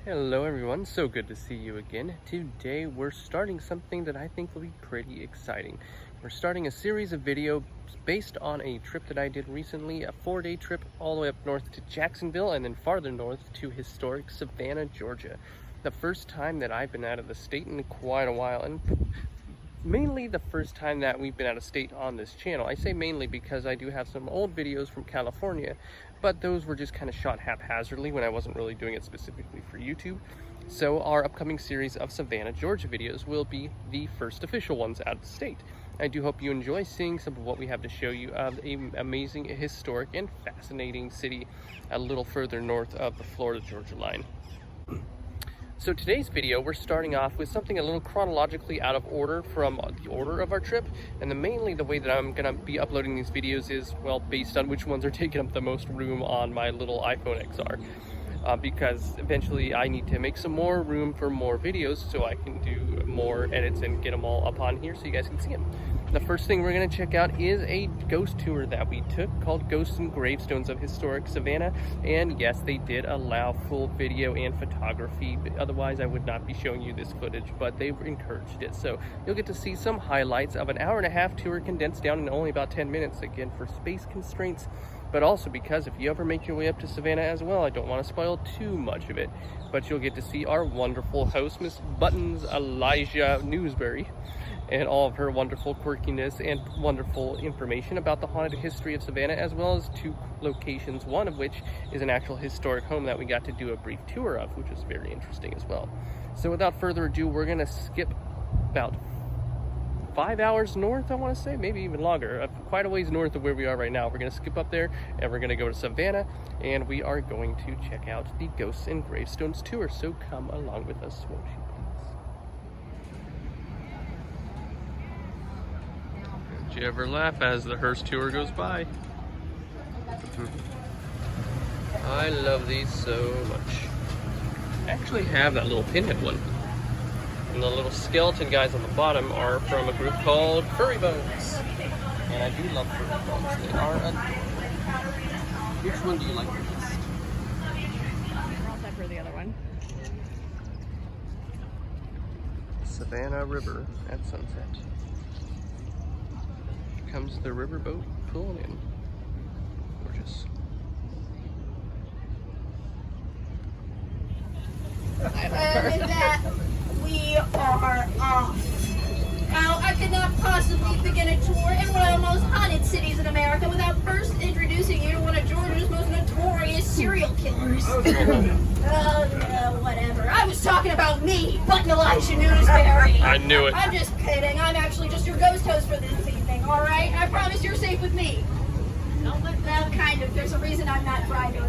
Hello everyone, so good to see you again. Today we're starting something that I think will be pretty exciting. We're starting a series of videos based on a trip that I did recently, a 4-day trip all the way up north to Jacksonville and then farther north to historic Savannah, Georgia. The first time that I've been out of the state in quite a while, and mainly the first time that we've been out of state on this channel. I say mainly because I do have some old videos from California, but those were just kind of shot haphazardly when I wasn't really doing it specifically for YouTube. So our upcoming series of Savannah, Georgia videos will be the first official ones out of the state. I do hope you enjoy seeing some of what we have to show you of an amazing, historic, and fascinating city a little further north of the Florida-Georgia line. So today's video, we're starting off with something a little chronologically out of order from the order of our trip. And mainly the way that I'm gonna be uploading these videos is, well, based on which ones are taking up the most room on my little iPhone XR. Because eventually I need to make some more room for more videos so I can do more edits and get them all up on here so you guys can see them. The first thing we're going to check out is a ghost tour that we took called Ghosts and Gravestones of Historic Savannah. And yes, they did allow full video and photography. Otherwise, I would not be showing you this footage, but they encouraged it. So you'll get to see some highlights of an hour-and-a-half tour condensed down in only about 10 minutes, again, for space constraints. But also because if you ever make your way up to Savannah as well, I don't want to spoil too much of it, but you'll get to see our wonderful host, Miss Buttons Elijah Newsbury, and all of her wonderful quirkiness and wonderful information about the haunted history of Savannah, as well as two locations, one of which is an actual historic home that we got to do a brief tour of, which was very interesting as well. So without further ado, we're going to skip about 5 hours north, I want to say, maybe even longer, quite a ways north of where we are right now. We're going to skip up there and we're going to go to Savannah, and we are going to check out the Ghosts and Gravestones tour. So come along with us, won't you please? Did you ever laugh as the hearse tour goes by? I love these so much. I actually have that little pinhead one. And the little skeleton guys on the bottom are from a group called Furry Bones. And I do love Furry Bones. They are adorable. Which one do you like the best? I'll pepper the other one. Savannah River at sunset. Here comes the riverboat pulling in. Gorgeous. And with that, we are off. Now, I could not possibly begin a tour in one of the most haunted cities in America without first introducing you to one of Georgia's most notorious serial killers. Oh, no, whatever. I was talking about me, Button Elijah Newsbury. I knew it. I'm just kidding. I'm actually just your ghost host for this evening, all right? I promise you're safe with me. No, but kind of. There's a reason I'm not driving.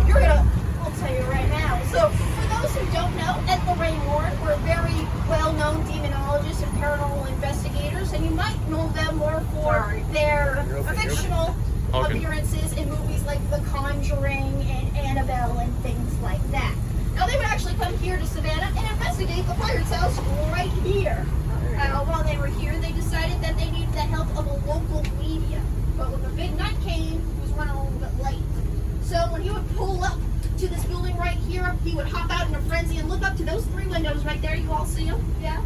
You're gonna... I'll tell you right now. So, for those who don't know, Ed and Lorraine Warren were very well-known demonologists and paranormal investigators, and you might know them more for their fictional appearances in movies like The Conjuring and Annabelle and things like that. Now, they would actually come here to Savannah and investigate the Pirate's House right here. While they were here, they decided that they needed the help of a local medium. But when the big night came, he was running a little bit late. So when he would pull up to this building right here, he would hop out in a frenzy and look up to those 3 windows right there. You all see them? Yeah?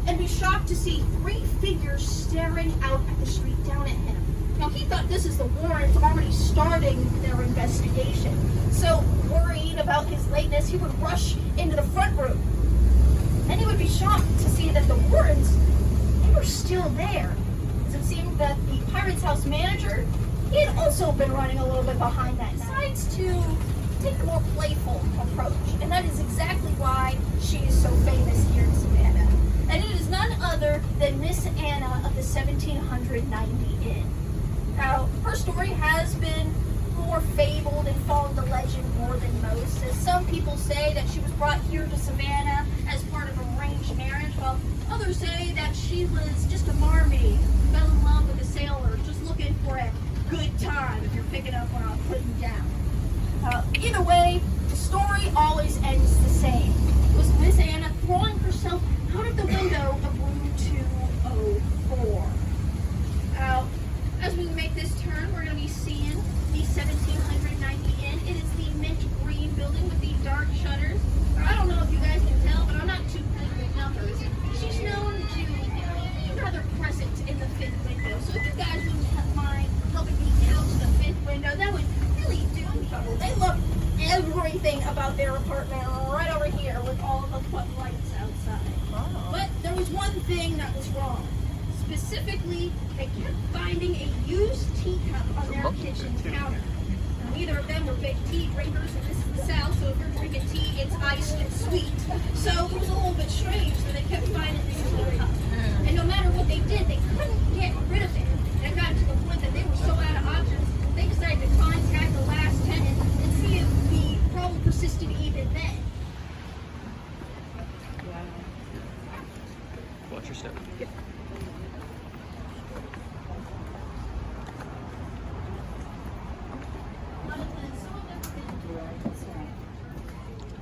And be shocked to see 3 figures staring out at the street down at him. Now, he thought this is the Warrens already starting their investigation. So, worried about his lateness, he would rush into the front room. And he would be shocked to see that the Warrens, they were still there. As it seemed that the Pirate's House manager, he had also been running a little bit behind that. Decides to take a more playful approach, and that is exactly why she is so famous here in Savannah. And it is none other than Miss Anna of the 1790 Inn. Now, her story has been more fabled and fallen to legend more than most, as some people say that she was brought here to Savannah as part of an arranged marriage, while others say that she was just a mermaid who fell in love with a sailor, just looking for a good time, if you're picking up what I'm putting down. Either way, the story always ends the same. It was Miss Anna throwing herself out of the window of room 204. As we make this turn, we're going to be seeing the 1790 Inn. It is the mint green building with the dark shutters. their apartment right over here with all of the footlights outside. Oh. But there was one thing that was wrong. Specifically, they kept finding a used teacup on their kitchen counter. Now, neither of them were big tea drinkers, and this is the South, so if you're drinking tea, it's iced and sweet. So it was a little bit strange that they kept finding these little cups. And no matter what they did, they couldn't get rid of it. And it got to the point that they were so out of options, they decided to contact the last tenant and see if the problem persisted even then. Watch your step.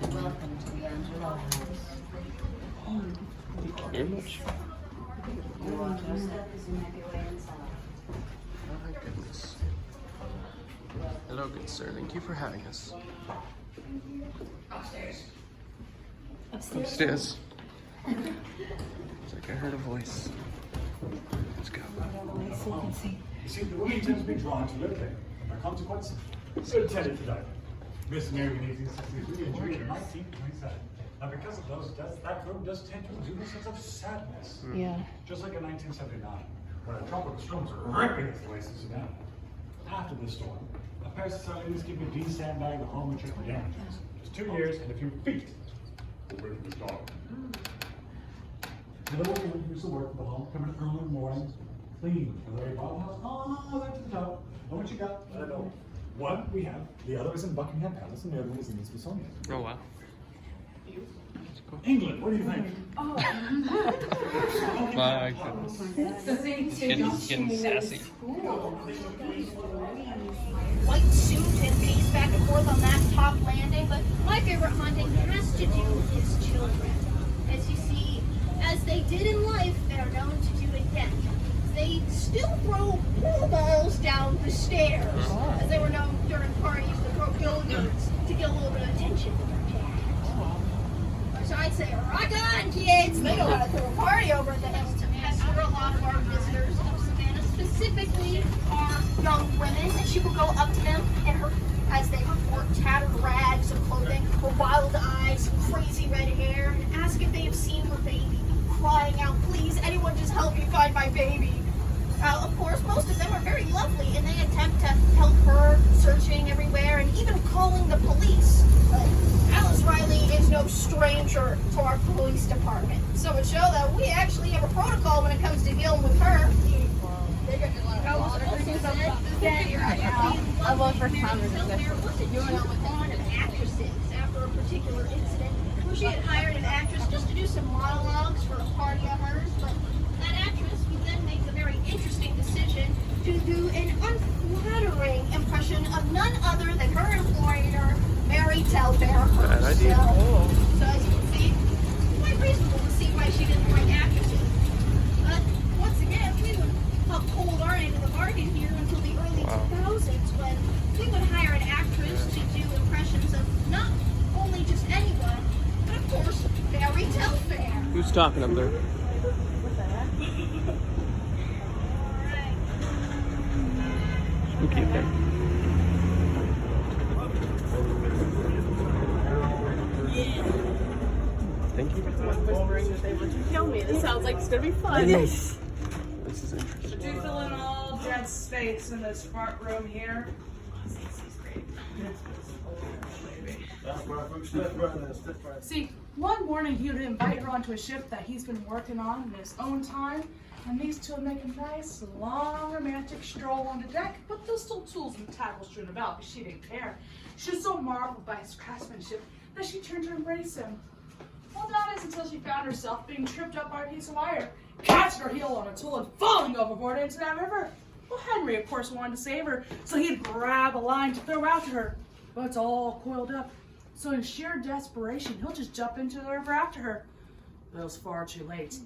Welcome to the Angelo House. Thank you very much. You want your step as you make your way inside. Oh my goodness. Hello, good sir. Thank you for having us. Upstairs. Upstairs. It's like I heard a voice. Let's go. You see, the woman tends to be drawn to live there. By consequence, so tended to die. Miss Mary in 1863 and June in 1927. Now, because of those deaths, that room does tend to exude a sense of sadness. Yeah. Just like in 1979, when a tropical storm was ripping its way through Savannah. After the storm, a pair of societies give a D sandbag the home and check the damages. Just 2 years and a few feet away from the storm. The little woman used to work at the home, come in early in the morning, clean the very bottom house, all the way to the top. Know what you got? I don't know. One we have, the other is in Buckingham Palace, and the other one is in the Smithsonian. Oh, wow. England, what do you think? My goodness. Getting sassy. White suit and pace back and forth on that top landing, but my favorite haunting has to do with his children. As you see, as they did in life, they are known to do in death. They still throw pool balls down the stairs, as they were known during parties to throw billiards to get a little bit of attention from their dad. So I'd say, rock on, kids! They know how to throw a party over at the Hamilton Manor. A lot of our visitors of Savannah specifically are young women, and she will go up to them and her, as they report tattered rags of clothing, her wild eyes, crazy red hair, and ask if they have seen her baby, crying out, please, anyone just help me find my baby. Of course, most of them are very lovely, and they attempt to help her, searching everywhere, and even calling the police. But Alice Riley is no stranger to our police department, so it shows that we actually have a protocol when it comes to dealing with her. I vote for Congress. Actresses after a particular incident where she had hired an actress just to do some monologues for a party of hers, but that actress would then make the very interesting decision to do an unflattering impression of none other than her employer, Mary Telfair Bad idea. herself. So as you can see, it's quite reasonable to see why she didn't like actresses. But once again, we would uphold our end of the bargain here until the early 2000s, when we would hire an actress to do impressions of not only just anyone, but of course, Mary Telfair. Who's talking up there? Spooky thing. Thank you. Whispering that they were to kill me. This sounds like it's gonna be fun. Yes. This is interesting. Do you fill in all dead space in this front room here? See, one morning he would invite her onto a ship that he's been working on in his own time, and these two would make a nice, long, romantic stroll on the deck, but there's still tools and tackles strewn about, but she didn't care. She was so marveled by his craftsmanship that she turned to embrace him. Well, that is until she found herself being tripped up by a piece of wire, catching her heel on a tool and falling overboard into that river. Well, Henry, of course, wanted to save her, so he'd grab a line to throw out to her, but it's all coiled up. So in sheer desperation, he'll just jump into the river after her. But it was far too late.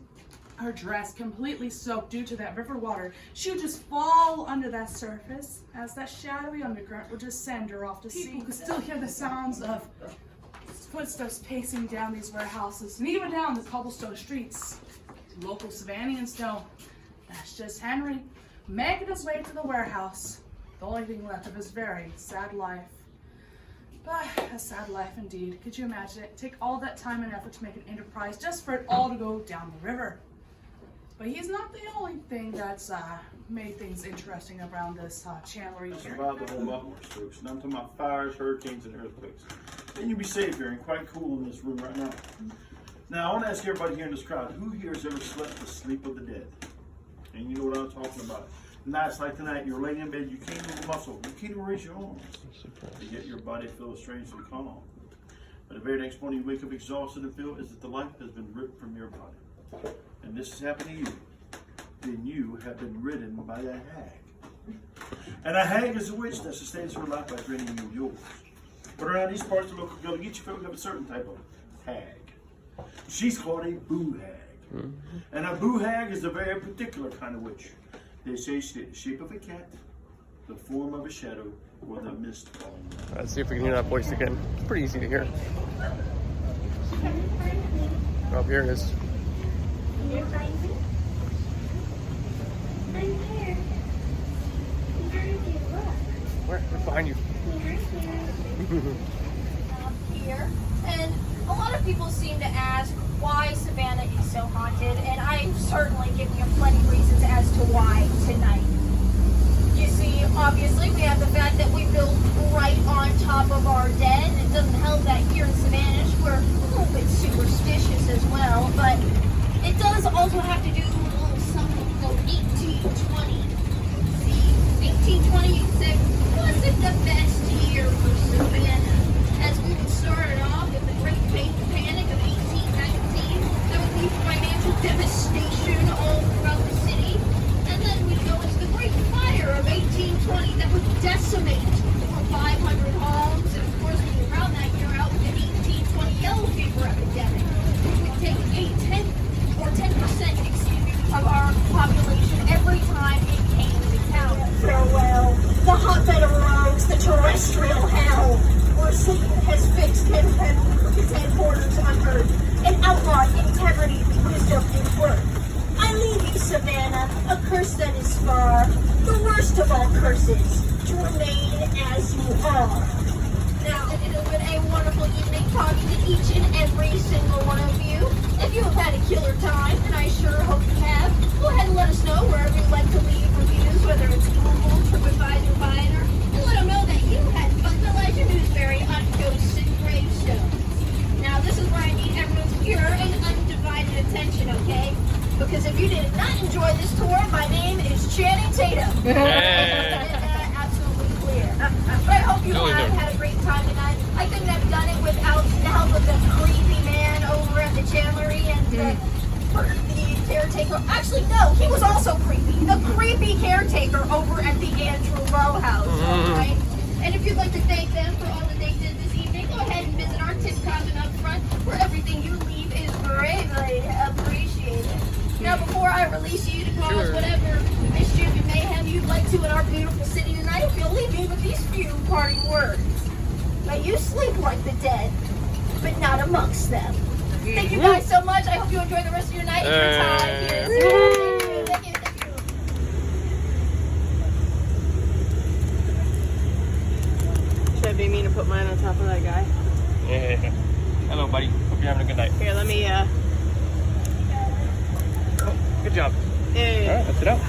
Her dress completely soaked due to that river water. She would just fall under that surface as that shadowy undercurrent would just send her off to sea. People could still hear the sounds of footsteps pacing down these warehouses and even down the cobblestone streets. Local Savannahans know that's just Henry making his way to the warehouse, the only thing left of his very sad life. A sad life indeed. Could you imagine it? Take all that time and effort to make an enterprise just for it all to go down the river. But he's not the only thing that's made things interesting around this channel right I here. survived the whole uproar, folks. And I'm talking about fires, hurricanes, and earthquakes. Then you'll be safe here and quite cool in this room right now. Now, I want to ask everybody here in this crowd, who here has ever slept the sleep of the dead? And you know what I'm talking about. Nights like tonight, you're laying in bed, you can't move a muscle, you can't even raise your arms. Yet your body feels strangely calm. But the very next morning you wake up exhausted and feel as if the life has been ripped from your body. And this has happened to you. Then you have been ridden by a hag. And a hag is a witch that sustains her life by draining you yours. But around these parts of the local Gullah Geechee folk have a certain type of hag. She's called a boo hag. And a boo hag is a very particular kind of witch. They say she's the shape of a cat, the form of a shadow, or the mist falling. Let's see if we can hear that voice again. It's pretty easy to hear. Oh, here it is. You're find me? I'm here. Where did you look? Where? We're behind you. Here. And a lot of people seem to ask why Savannah is so haunted, and I've certainly given you plenty of reasons as to why tonight. You see, obviously, we have the fact that we built right on top of our den. It doesn't help that here in Savannah, we're a little bit superstitious as well, but it does also have to do with a little something called 1820. See, 1820 wasn't the best year for Savannah. As we started off with the Great Panic of 1819, there would be financial devastation all throughout the city, and then we'd go into the Great Fire of 1820 that would decimate over 500 homes, and of course we would round that year out with the 1820 yellow fever epidemic. We'd take 10% of our population every time it came to town. Farewell, the hotbed of rogues, the terrestrial hell, where Satan has fixed his headquarters on earth and outlawed integrity, wisdom, and worth. I leave you, Savannah, a curse that is far, the worst of all curses, to remain as you are. Now, it has been a wonderful evening talking to each and every single one of you. If you have had a killer time, and I sure hope you have, go ahead and let us know wherever you'd like to leave reviews, whether it's Google, TripAdvisor, Finder, and let them know that you had fun to Elijah Newsbury on Ghosts and Gravestones. Now, this is where I need everyone's pure and undivided attention, okay? Because if you did not enjoy this tour, my name is Channing Tatum. Absolutely clear. But I hope you have had a great time tonight. I couldn't have done it without the help of the creepy man over at the Chandlery and the caretaker. Actually, no, he was also creepy. The creepy caretaker over at the Andrew Lowe House. Right? And if you'd like to thank them for all that they did this evening, go ahead and visit our tip cabin up front, where everything you leave is greatly appreciated. Now, before I release you to cause whatever mischief and mayhem you'd like to in our beautiful city tonight, if you'll leave me with these few parting words. May you sleep like the dead, but not amongst them. Thank you guys so much. I hope you enjoy the rest of your night and your time here. Thank you. Should I be mean to put mine on top of that guy? Yeah. Hello, buddy. Hope you're having a good night. Here, let me, Good job. Yeah. All right, let's it out.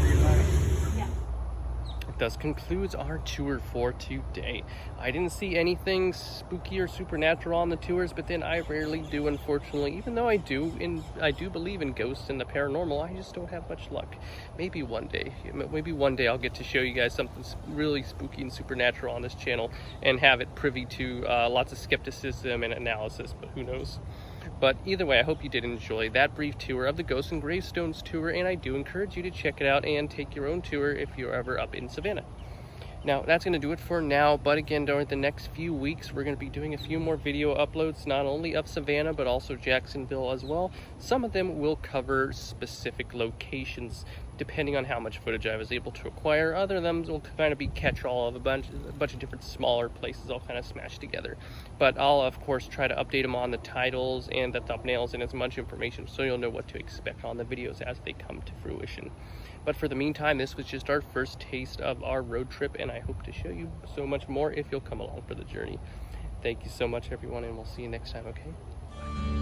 Thus concludes our tour for today. I didn't see anything spooky or supernatural on the tours, but then I rarely do, unfortunately. Even though I do believe in ghosts and the paranormal, I just don't have much luck. Maybe one day I'll get to show you guys something really spooky and supernatural on this channel and have it privy to lots of skepticism and analysis, but who knows. But either way, I hope you did enjoy that brief tour of the Ghosts and Gravestones tour, and I do encourage you to check it out and take your own tour if you're ever up in Savannah. Now, that's going to do it for now, but again, during the next few weeks, we're going to be doing a few more video uploads, not only of Savannah, but also Jacksonville as well. Some of them will cover specific locations, depending on how much footage I was able to acquire. Other of them will kind of be catch-all of a bunch of different smaller places all kind of smashed together. But I'll, of course, try to update them on the titles and the thumbnails and as much information so you'll know what to expect on the videos as they come to fruition. But for the meantime, this was just our first taste of our road trip, and I hope to show you so much more if you'll come along for the journey. Thank you so much, everyone, and we'll see you next time, okay? Bye.